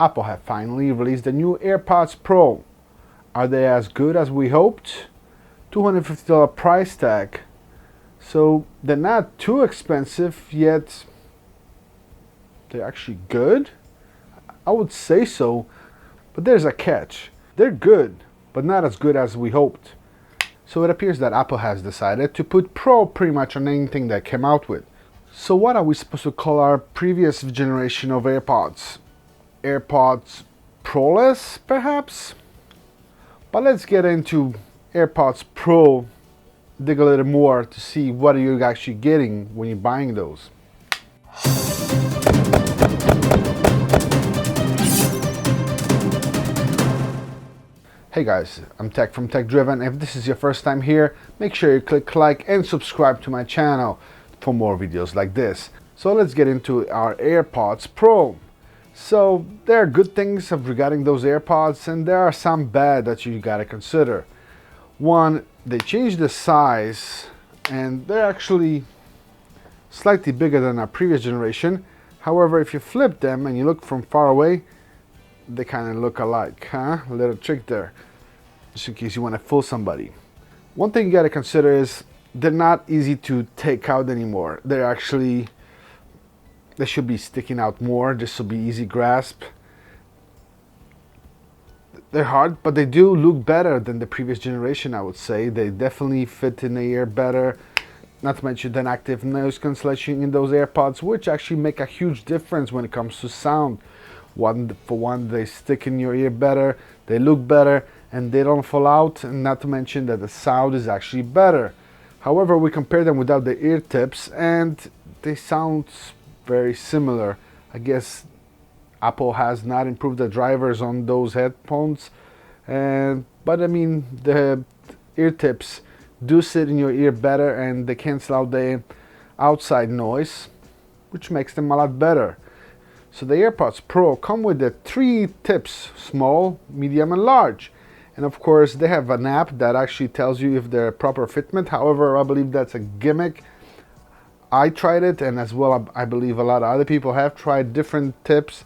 Apple have finally released the new AirPods Pro. Are they as good as we hoped? $250 price tag. So they're not too expensive, yet they're actually good? I would say so, but there's a catch. They're good, but not as good as we hoped. So it appears that Apple has decided to put Pro pretty much on anything they came out with. So what are we supposed to call our previous generation of AirPods? AirPods Proless, perhaps? But let's get into AirPods Pro, dig a little more to see what are you actually getting when you're buying those. Hey guys, I'm Tech from Tech Driven. If this is your first time here, make sure you click like and subscribe to my channel for more videos like this. So let's get into our AirPods Pro. So there are good things regarding those AirPods, and there are some bad that you gotta consider. One, they changed the size and they're actually slightly bigger than our previous generation. However, if you flip them and you look from far away, they kind of look alike, huh? A little trick there, just in case you want to fool somebody. One thing you got to consider is they're not easy to take out anymore. They should be sticking out more, just to be easy grasp. They're hard, but they do look better than the previous generation, I would say. They definitely fit in the ear better. Not to mention the active noise cancellation in those AirPods, which actually make a huge difference when it comes to sound. For one, they stick in your ear better, they look better, and they don't fall out, and not to mention that the sound is actually better. However, we compare them without the ear tips, and they sound very similar. I guess Apple has not improved the drivers on those headphones, but I mean, the ear tips do sit in your ear better, and they cancel out the outside noise, which makes them a lot better. So the AirPods Pro come with the 3 tips: small, medium, and large. And of course, they have an app that actually tells you if they're proper fitment. However, I believe that's a gimmick. I tried it, and as well, I believe a lot of other people have tried different tips,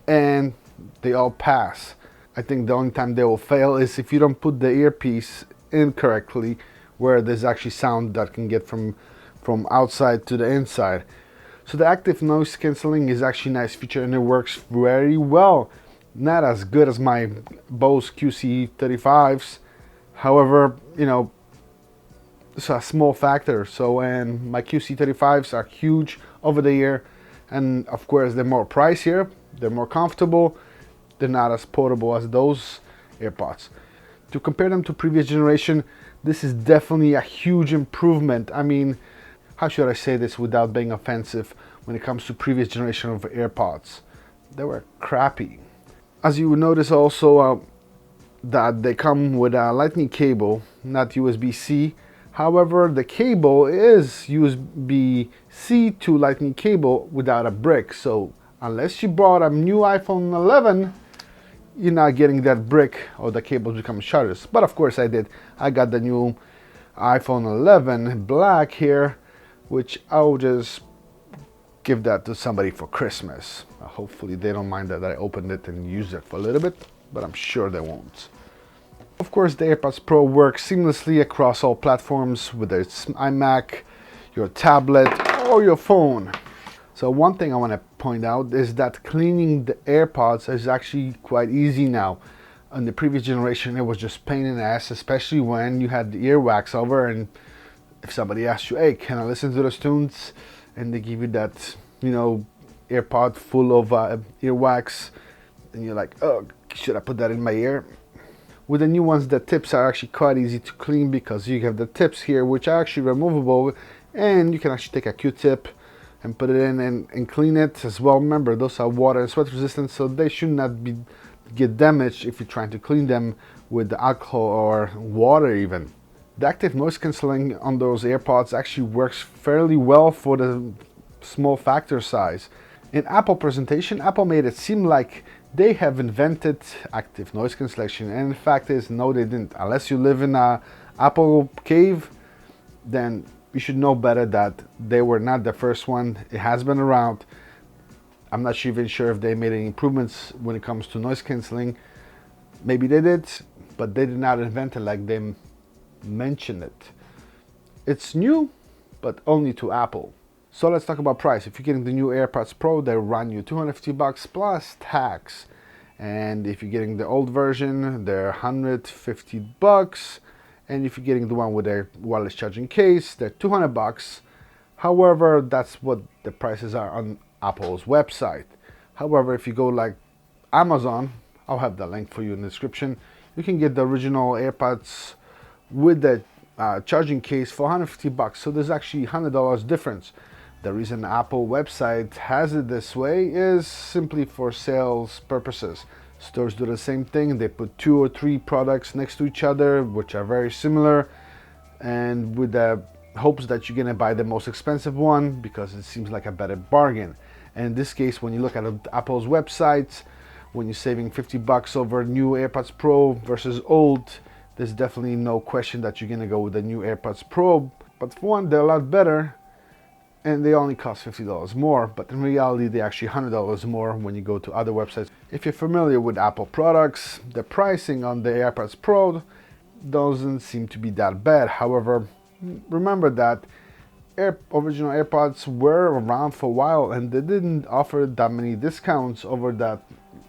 and they all pass. I think the only time they will fail is if you don't put the earpiece in correctly, where there's actually sound that can get from outside to the inside. So the active noise cancelling is actually a nice feature, and it works very well. Not as good as my Bose QC35s. However, you know, it's a small factor. So, and my QC35s are huge over the ear, and of course they're more pricier, they're more comfortable, they're not as portable as those AirPods. To compare them to previous generation, this is definitely a huge improvement. I mean, how should I say this without being offensive? When it comes to previous generation of AirPods, they were crappy. As you will notice also that they come with a lightning cable, not USB-C. However, the cable is USB-C to lightning cable without a brick. So unless you bought a new iPhone 11, you're not getting that brick or the cable become shutters. But of course I did. I got the new iPhone 11 black here, which I'll just give that to somebody for Christmas. Hopefully they don't mind that I opened it and used it for a little bit, but I'm sure they won't. Of course, the AirPods Pro works seamlessly across all platforms, whether it's iMac, your tablet, or your phone. So one thing I want to point out is that cleaning the AirPods is actually quite easy now. On the previous generation, it was just pain in the ass, especially when you had the earwax over, and if somebody asked you, hey, can I listen to those tunes? And they give you that, you know, AirPod full of earwax, and you're like, oh, should I put that in my ear? With the new ones, the tips are actually quite easy to clean, because you have the tips here, which are actually removable, and you can actually take a Q-tip and put it in and clean it as well. Remember, those are water and sweat resistant, so they should not get damaged if you're trying to clean them with alcohol or water even. The active noise cancelling on those AirPods actually works fairly well for the small factor size. In Apple presentation, Apple made it seem like they have invented active noise cancellation, and the fact is, no, they didn't. Unless you live in a Apple cave, then you should know better that they were not the first one. It has been around. I'm not even sure if they made any improvements when it comes to noise cancelling. Maybe they did, but they did not invent it like they mentioned it. It's new, but only to Apple. So let's talk about price. If you're getting the new AirPods Pro, they run you $250 plus tax. And if you're getting the old version, they're $150. And if you're getting the one with a wireless charging case, they're $200. However, that's what the prices are on Apple's website. However, if you go like Amazon, I'll have the link for you in the description, you can get the original AirPods with the charging case for $150. So there's actually $100 difference. The reason Apple website has it this way is simply for sales purposes. Stores do the same thing. They put 2 or 3 products next to each other, which are very similar, and with the hopes that you're gonna buy the most expensive one because it seems like a better bargain. And in this case, when you look at Apple's website, when you're saving $50 over new AirPods Pro versus old, there's definitely no question that you're gonna go with the new AirPods Pro. But for one, they're a lot better, and they only cost $50 more, but in reality they're actually $100 more when you go to other websites. If you're familiar with Apple products, the pricing on the AirPods Pro doesn't seem to be that bad. However, remember that original AirPods were around for a while and they didn't offer that many discounts over that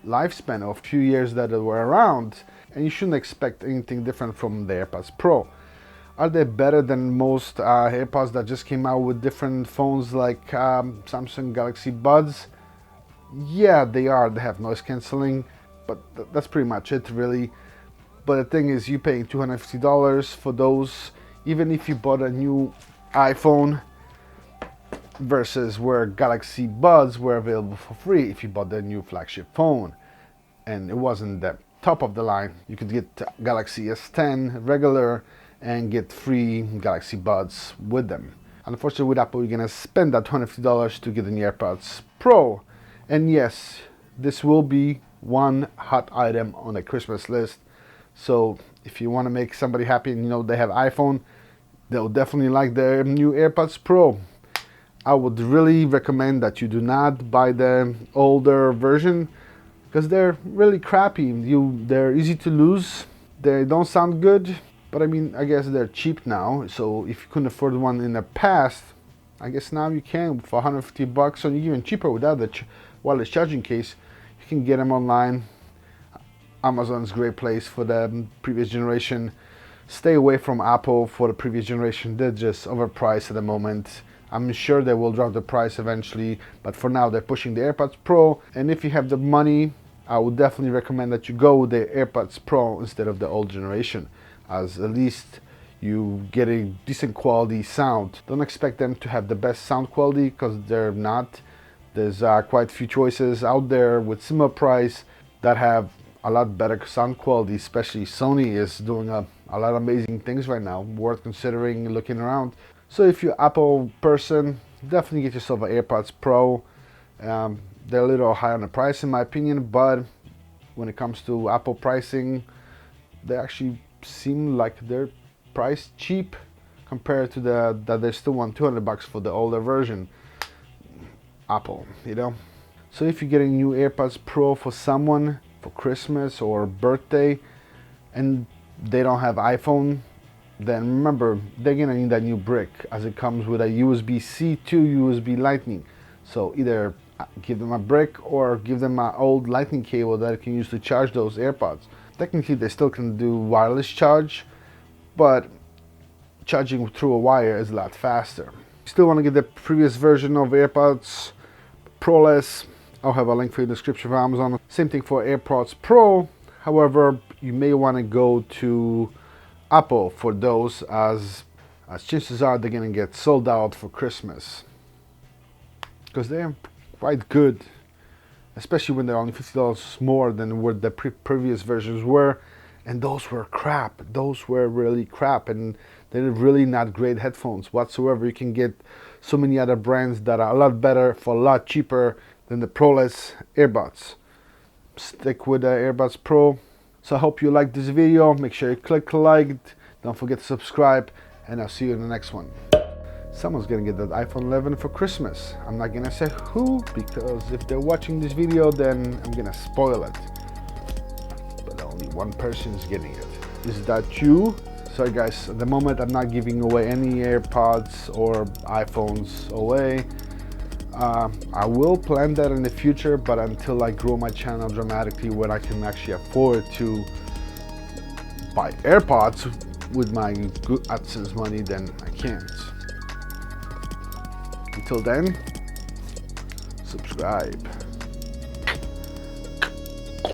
lifespan of a few years that they were around, and you shouldn't expect anything different from the AirPods Pro. Are they better than most AirPods that just came out with different phones like Samsung Galaxy Buds? Yeah, they are. They have noise cancelling, but that's pretty much it really. But the thing is, you're paying $250 for those, even if you bought a new iPhone, versus where Galaxy Buds were available for free if you bought the new flagship phone. And it wasn't the top of the line. You could get Galaxy S10 regular and get free Galaxy Buds with them. Unfortunately, with Apple, you're gonna spend that $250 to get the AirPods Pro. And yes, this will be one hot item on the Christmas list. So if you want to make somebody happy and you know they have iPhone, they'll definitely like their new AirPods Pro. I would really recommend that you do not buy the older version because they're really crappy. They're easy to lose. They don't sound good. But I mean, I guess they're cheap now, so if you couldn't afford one in the past, I guess now you can for $150, or even cheaper without the wireless charging case. You can get them online. Amazon's a great place for the previous generation. Stay away from Apple for the previous generation. They're just overpriced at the moment. I'm sure they will drop the price eventually, but for now they're pushing the AirPods Pro. And if you have the money, I would definitely recommend that you go with the AirPods Pro instead of the old generation, as at least you get a decent quality sound. Don't expect them to have the best sound quality because they're not. There's quite a few choices out there with similar price that have a lot better sound quality, especially Sony is doing a lot of amazing things right now, worth considering looking around. So if you're an Apple person, definitely get yourself an AirPods Pro. They're a little high on the price in my opinion, but when it comes to Apple pricing, they actually seem like they're priced cheap compared to that they still want $200 for the older version. Apple, you know. So if you're getting new AirPods Pro for someone for Christmas or birthday and they don't have iPhone, then remember they're gonna need that new brick, as it comes with a USB-C to USB Lightning. So either give them a brick or give them an old Lightning cable that you can use to charge those AirPods. Technically they still can do wireless charge, but charging through a wire is a lot faster. Still want to get the previous version of AirPods Proless, I'll have a link for you in the description for Amazon. Same thing for AirPods Pro. However, you may want to go to Apple for those, as chances are they're gonna get sold out for Christmas because they're quite good, especially when they're only $50 more than what the previous versions were. And those were crap. Those were really crap, and they're really not great headphones whatsoever. You can get so many other brands that are a lot better for a lot cheaper than the Proless AirPods. Stick with the AirPods Pro. So I hope you liked this video. Make sure you click like, don't forget to subscribe, and I'll see you in the next one. someone's gonna get that iPhone 11 for Christmas. I'm not gonna say who, because if they're watching this video, then I'm gonna spoil it. But only one person is getting it. Is that you? Sorry guys, at the moment I'm not giving away any AirPods or iPhones away. I will plan that in the future, but until I grow my channel dramatically where I can actually afford to buy AirPods with my good AdSense money, then I can't. Until then, subscribe.